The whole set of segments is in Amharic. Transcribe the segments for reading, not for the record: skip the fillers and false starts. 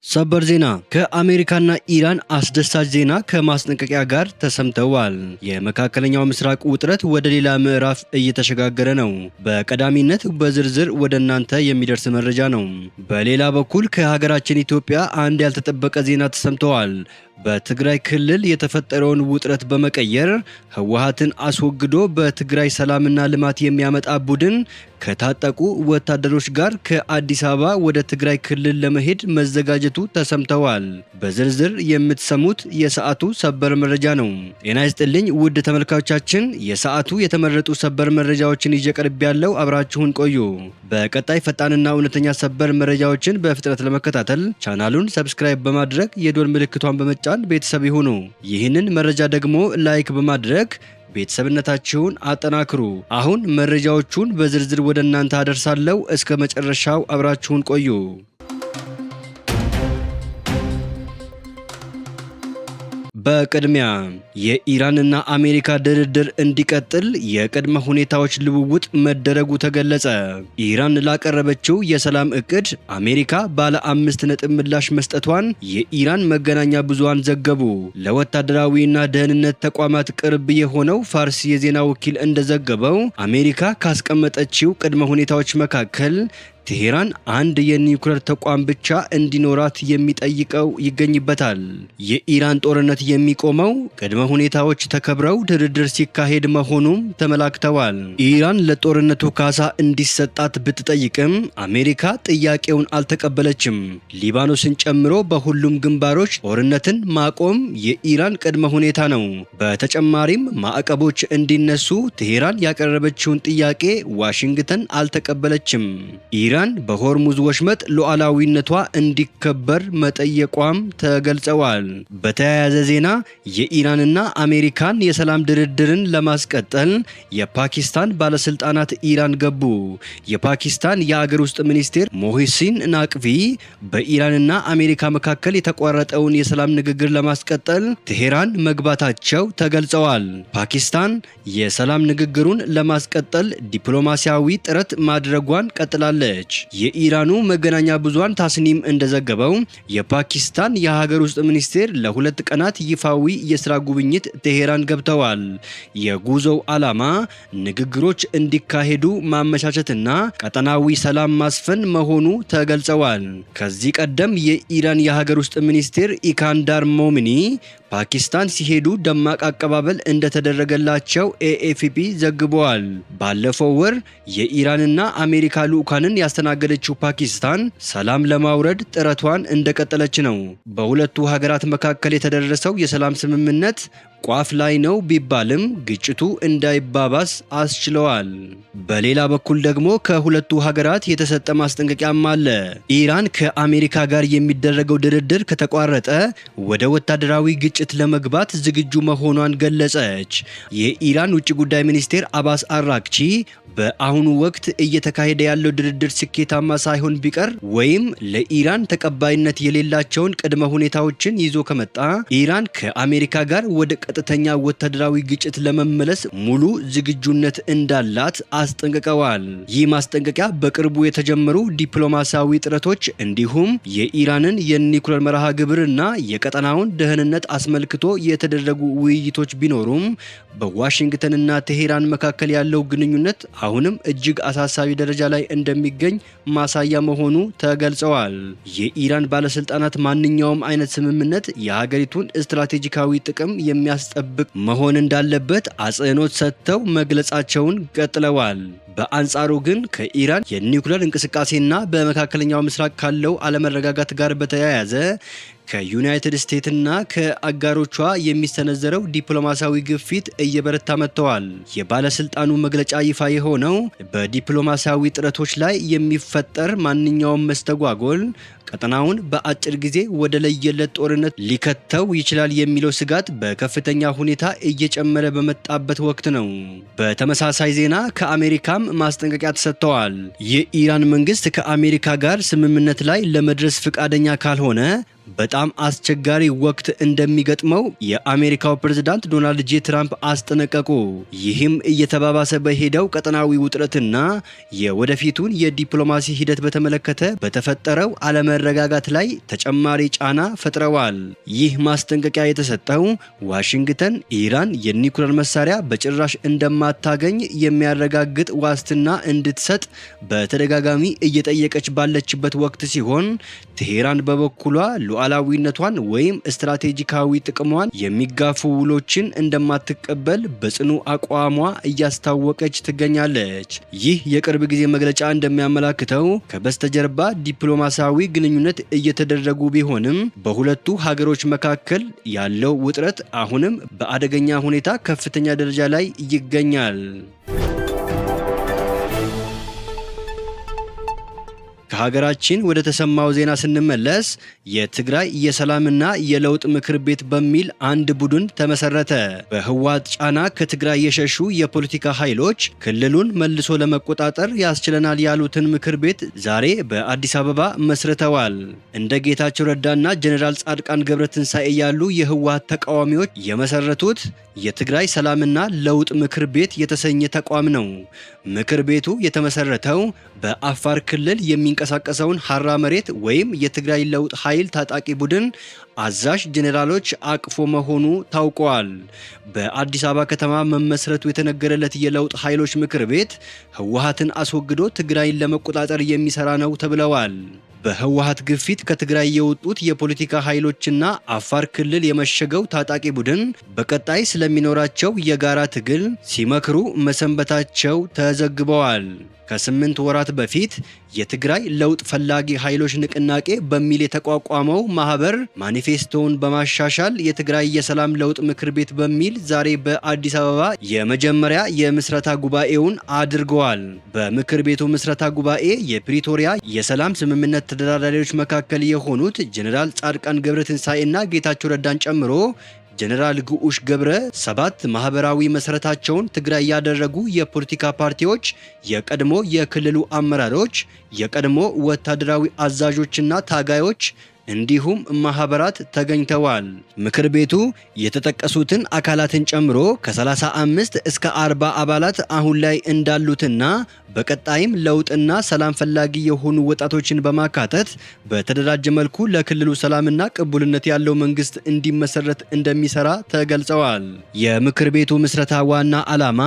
ሰበር ዜና ከአሜሪካና ኢራን አስደሳች ዜና ከማስጠንቀቂያ ጋር ተሰምተዋል። የመካከለኛው ምስራቅ ውጥረት ወደ ሌላ ምዕራፍ እየተሸጋገረ ነው። በቀዳሚነት በዝርዝር ወደ እናንተ የሚደርስ መረጃ ነው። በሌላ በኩል ከሀገራችን ኢትዮጵያ አንድ ያልተጠበቀ ዜና ተሰምተዋል። በትግራይ ክልል የተፈጠረውን ውጥረት በመቀየር ህወሓትን አስወግዶ በትግራይ ሰላምና ልማት የሚያመጣ ቡድን ከታጠቁ ወታደሮች ጋር ከአዲስ አበባ ወደ ትግራይ ክልል ለመሄድ መዘጋጀቱ ተሰምተዋል። በዝርዝር የምትሰሙት የሰዓቱ ሰበር መረጃ ነው። ጤና ይስጥልኝ ውድ ተመልካቾቻችን፣ የሰዓቱ የተመረጡ ሰበር መረጃዎችን ይዤ ቀርብ ያለው አብራችሁን ቆዩ። በቀጣይ ፈጣንና እውነተኛ ሰበር መረጃዎችን በፍጥነት ለመከታተል ቻናሉን ሰብስክራይብ በማድረግ የዶል ምልክቷን በመጫን ቤተሰብ ይሁኑ። ይህንን መረጃ ደግሞ ላይክ በማድረግ ቤተሰብነታችሁን አጠናክሩ። አሁን መረጃዎቹን በዝርዝር ወደ እናንተ አደርሳለሁ። እስከ መጨረሻው አብራችሁን ቆዩ። በቅድሚያ የኢራንና አሜሪካ ድርድር እንዲቀጥል የቅድመ ሁኔታዎች ልውውጥ መደረጉ ተገለጸ። ኢራን ላቀረበችው የሰላም እቅድ አሜሪካ ባለ 5 ነጥብ ምላሽ መስጠቷን የኢራን መገናኛ ብዙሃን ዘገቡ። ለወታደራዊና ደህንነት ተቋማት ቅርብ የሆነው ፋርስ የዜና ወኪል እንደዘገበው አሜሪካ ካስቀመጠችው ቅድመ ሁኔታዎች መካከል ቴሄራን አንድ የኒውክሌር ተቋም ብቻ እንዲኖራት የሚጠይቀው ይገኝበታል። የኢራን ጦርነት የሚቆመው ቅድመ ሁኔታዎች ተከብረው ድርድር ሲካሄድ መሆኑም ተመላክተዋል። ኢራን ለጦርነቱ ካሳ እንዲሰጣት ብትጠይቅም አሜሪካ ጥያቄውን አልተቀበለችም። ሊባኖስን ጨምሮ በሁሉም ግንባሮች ጦርነትን ማቆም የኢራን ቅድመ ሁኔታ ነው። በተጨማሪም ማዕቀቦች እንዲነሱ ቴሄራን ያቀረበችውን ጥያቄ ዋሽንግተን አልተቀበለችም። ኢራን በሆርሙዝ ወሽመጥ ሉዓላዊነቷ እንዲከበር መጠየቋም ተገልጸዋል። በተያያዘ ዜና የኢራንና አሜሪካን የሰላም ድርድርን ለማስቀጠል የፓኪስታን ባለስልጣናት ኢራን ገቡ። የፓኪስታን የአገር ውስጥ ሚኒስቴር ሞሂሲን ናቅቪ በኢራንና አሜሪካ መካከል የተቋረጠውን የሰላም ንግግር ለማስቀጠል ቴሄራን መግባታቸው ተገልጸዋል። ፓኪስታን የሰላም ንግግሩን ለማስቀጠል ዲፕሎማሲያዊ ጥረት ማድረጓን ቀጥላለች። የኢራኑ መገናኛ ብዙሃን ታስኒም እንደዘገበው የፓኪስታን የሀገር ውስጥ ሚኒስቴር ለ2 ቀናት ይፋዊ የስራ ጉብኝት ቴሄራን ገብተዋል። የጉዞው ዓላማ ንግግሮች እንዲካሄዱ ማመቻቸትና ቀጠናዊ ሰላም ማስፈን መሆኑ ተገልጸዋል። ከዚህ ቀደም የኢራን የሀገር ውስጥ ሚኒስቴር ኢስካንዳር ሞሚኒ ፓኪስታን ሲሄዱ ደማቅ አቀባበል እንደተደረገላቸው ኤኤፍፒ ዘግበዋል። ባለፈው ወር የኢራንና አሜሪካ ልዑካንን ያስተናገደችው ፓኪስታን ሰላም ለማውረድ ጥረቷን እንደቀጠለች ነው። በሁለቱ ሀገራት መካከል የተደረሰው የሰላም ስምምነት ቋፍ ላይ ነው ቢባልም ግጭቱ እንዳይባባስ አስችለዋል። በሌላ በኩል ደግሞ ከሁለቱ ሀገራት የተሰጠ ማስጠንቀቂያም አለ። ኢራን ከአሜሪካ ጋር የሚደረገው ድርድር ከተቋረጠ ወደ ወታደራዊ ግጭት ለመግባት ዝግጁ መሆኗን ገለጸች። የኢራን ውጭ ጉዳይ ሚኒስቴር አባስ አራክቺ በአሁኑ ወቅት እየተካሄደ ያለው ድርድር ስኬታማ ሳይሆን ቢቀር ወይም ለኢራን ተቀባይነት የሌላቸውን ቅድመ ሁኔታዎችን ይዞ ከመጣ ኢራን ከአሜሪካ ጋር ወደ ቀጥተኛ ወታደራዊ ግጭት ለመመለስ ሙሉ ዝግጁነት እንዳላት አስጠንቅቀዋል። ይህ ማስጠንቀቂያ በቅርቡ የተጀመሩ ዲፕሎማሲያዊ ጥረቶች እንዲሁም የኢራንን የኒውክሌር መርሃ ግብርና የቀጠናውን ደህንነት አስመልክቶ የተደረጉ ውይይቶች ቢኖሩም በዋሽንግተንና ቴሄራን መካከል ያለው ግንኙነት አሁንም እጅግ አሳሳቢ ደረጃ ላይ እንደሚገኝ ማሳያ መሆኑ ተገልጸዋል። የኢራን ባለስልጣናት ማንኛውም አይነት ስምምነት የሀገሪቱን ስትራቴጂካዊ ጥቅም የሚያስጠብቅ መሆን እንዳለበት አጽንኦት ሰጥተው መግለጻቸውን ቀጥለዋል። በአንጻሩ ግን ከኢራን የኒውክሌር እንቅስቃሴና በመካከለኛው ምስራቅ ካለው አለመረጋጋት ጋር በተያያዘ ከዩናይትድ ስቴትስና ከአጋሮቿ የሚሰነዘረው ዲፕሎማሲያዊ ግፊት እየበረታ መጥተዋል። የባለስልጣኑ መግለጫ ይፋ የሆነው በዲፕሎማሲያዊ ጥረቶች ላይ የሚፈጠር ማንኛውም መስተጓጎል ቀጠናውን በአጭር ጊዜ ወደ ለየለት ጦርነት ሊከተው ይችላል የሚለው ስጋት በከፍተኛ ሁኔታ እየጨመረ በመጣበት ወቅት ነው። በተመሳሳይ ዜና ከአሜሪካም ማስጠንቀቂያ ተሰጥተዋል። የኢራን መንግስት ከአሜሪካ ጋር ስምምነት ላይ ለመድረስ ፈቃደኛ ካልሆነ በጣም አስቸጋሪ ወቅት እንደሚገጥመው የአሜሪካው ፕሬዝዳንት ዶናልድ ጄ ትራምፕ አስጠነቀቁ። ይህም እየተባባሰ በሄደው ቀጠናዊ ውጥረትና የወደፊቱን የዲፕሎማሲ ሂደት በተመለከተ በተፈጠረው አለመረጋጋት ላይ ተጨማሪ ጫና ፈጥረዋል። ይህ ማስጠንቀቂያ የተሰጠው ዋሽንግተን ኢራን የኒውክሌር መሳሪያ በጭራሽ እንደማታገኝ የሚያረጋግጥ ዋስትና እንድትሰጥ በተደጋጋሚ እየጠየቀች ባለችበት ወቅት ሲሆን ቴሄራን በበኩሏ ሉዓላዊነቷን ወይም ስትራቴጂካዊ ጥቅሟን የሚጋፉ ውሎችን እንደማትቀበል በጽኑ አቋሟ እያስታወቀች ትገኛለች። ይህ የቅርብ ጊዜ መግለጫ እንደሚያመላክተው ከበስተጀርባ ዲፕሎማሲያዊ ግንኙነት እየተደረጉ ቢሆንም በሁለቱ ሀገሮች መካከል ያለው ውጥረት አሁንም በአደገኛ ሁኔታ ከፍተኛ ደረጃ ላይ ይገኛል። ከሀገራችን ወደ ተሰማው ዜና ስንመለስ የትግራይ የሰላምና የለውጥ ምክር ቤት በሚል አንድ ቡድን ተመሰረተ። በህወሓት ጫና ከትግራይ የሸሹ የፖለቲካ ኃይሎች ክልሉን መልሶ ለመቆጣጠር ያስችለናል ያሉትን ምክር ቤት ዛሬ በአዲስ አበባ መስርተዋል። እንደ ጌታቸው ረዳና ጀኔራል ጻድቃን ገብረትንሳኤ ያሉ የህወሓት ተቃዋሚዎች የመሰረቱት የትግራይ ሰላምና ለውጥ ምክር ቤት የተሰኘ ተቋም ነው። ምክር ቤቱ የተመሰረተው በአፋር ክልል የሚንቀሳቀሰውን ሀራ መሬት ወይም የትግራይ ለውጥ ኃይል ታጣቂ ቡድን አዛዥ ጄኔራሎች አቅፎ መሆኑ ታውቋል። በአዲስ አበባ ከተማ መመስረቱ የተነገረለት የለውጥ ኃይሎች ምክር ቤት ህወሓትን አስወግዶ ትግራይን ለመቆጣጠር የሚሰራ ነው ተብለዋል። በህወሓት ግፊት ከትግራይ የወጡት የፖለቲካ ኃይሎችና አፋር ክልል የመሸገው ታጣቂ ቡድን በቀጣይ ስለሚኖራቸው የጋራ ትግል ሲመክሩ መሰንበታቸው ተዘግበዋል። ከ8 ወራት በፊት የትግራይ ለውጥ ፈላጊ ኃይሎች ንቅናቄ በሚል የተቋቋመው ማህበር ማኒፌስቶውን በማሻሻል የትግራይ የሰላም ለውጥ ምክር ቤት በሚል ዛሬ በአዲስ አበባ የመጀመሪያ የምስረታ ጉባኤውን አድርገዋል። በምክር ቤቱ ምስረታ ጉባኤ የፕሪቶሪያ የሰላም ስምምነት ተደራዳሪዎች መካከል የሆኑት ጀኔራል ጻድቃን ገብረትንሳኤና ጌታቸው ረዳን ጨምሮ ጀነራል ግዑሽ ገብረ 7 ማህበራዊ መሰረታቸውን ትግራይ ያደረጉ የፖለቲካ ፓርቲዎች፣ የቀድሞ የክልሉ አመራሮች፣ የቀድሞ ወታደራዊ አዛዦችና ታጋዮች እንዲሁም ማህበራት ተገኝተዋል። ምክር ቤቱ የተጠቀሱትን አካላትን ጨምሮ ከ35 እስከ 40 አባላት አሁን ላይ እንዳሉትና በቀጣይም ለውጥና ሰላም ፈላጊ የሆኑ ወጣቶችን በማካተት በተደራጀ መልኩ ለክልሉ ሰላምና ቅቡልነት ያለው መንግስት እንዲመሰረት እንደሚሰራ ተገልጸዋል። የምክር ቤቱ ምስረታ ዋና ዓላማ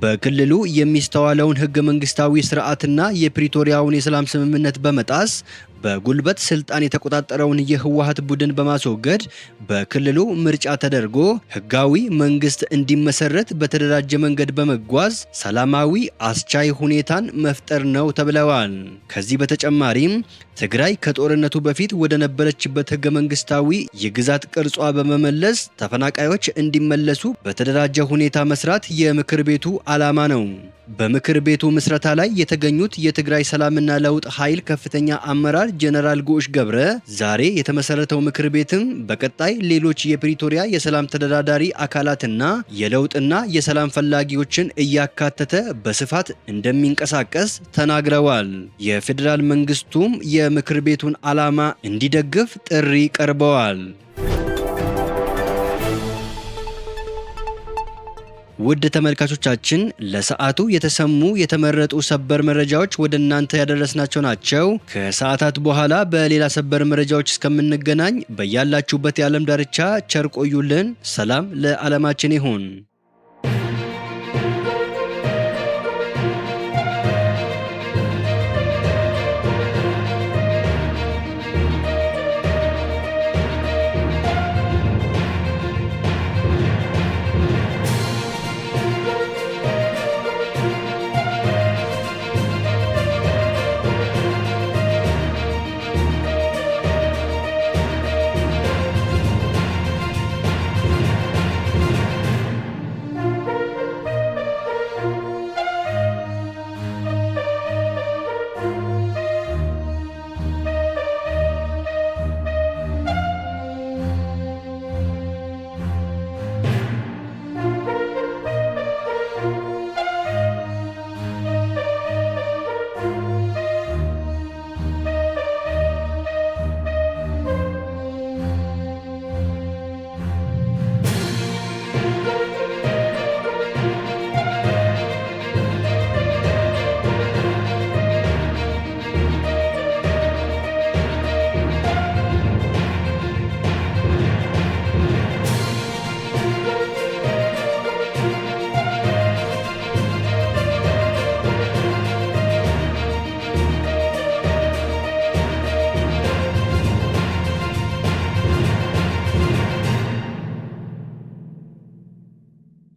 በክልሉ የሚስተዋለውን ህገ መንግስታዊ ስርዓትና የፕሪቶሪያውን የሰላም ስምምነት በመጣስ በጉልበት ስልጣን የተቆጣጠረውን የህወሓት ቡድን በማስወገድ በክልሉ ምርጫ ተደርጎ ህጋዊ መንግስት እንዲመሰረት በተደራጀ መንገድ በመጓዝ ሰላማዊ አስቻይ ሁኔታን መፍጠር ነው ተብለዋል። ከዚህ በተጨማሪም ትግራይ ከጦርነቱ በፊት ወደ ነበረችበት ህገ መንግስታዊ የግዛት ቅርጿ በመመለስ ተፈናቃዮች እንዲመለሱ በተደራጀ ሁኔታ መስራት የምክር ቤቱ ዓላማ ነው። በምክር ቤቱ ምስረታ ላይ የተገኙት የትግራይ ሰላምና ለውጥ ኃይል ከፍተኛ አመራር ጀነራል ግዑሽ ገብረ ዛሬ የተመሰረተው ምክር ቤትም በቀጣይ ሌሎች የፕሪቶሪያ የሰላም ተደራዳሪ አካላትና የለውጥና የሰላም ፈላጊዎችን እያካተተ በስፋት እንደሚንቀሳቀስ ተናግረዋል። የፌዴራል መንግስቱም የምክር ቤቱን ዓላማ እንዲደግፍ ጥሪ ቀርበዋል። ውድ ተመልካቾቻችን ለሰዓቱ የተሰሙ የተመረጡ ሰበር መረጃዎች ወደ እናንተ ያደረስናቸው ናቸው። ከሰዓታት በኋላ በሌላ ሰበር መረጃዎች እስከምንገናኝ በያላችሁበት የዓለም ዳርቻ ቸር ቆዩልን። ሰላም ለዓለማችን ይሁን።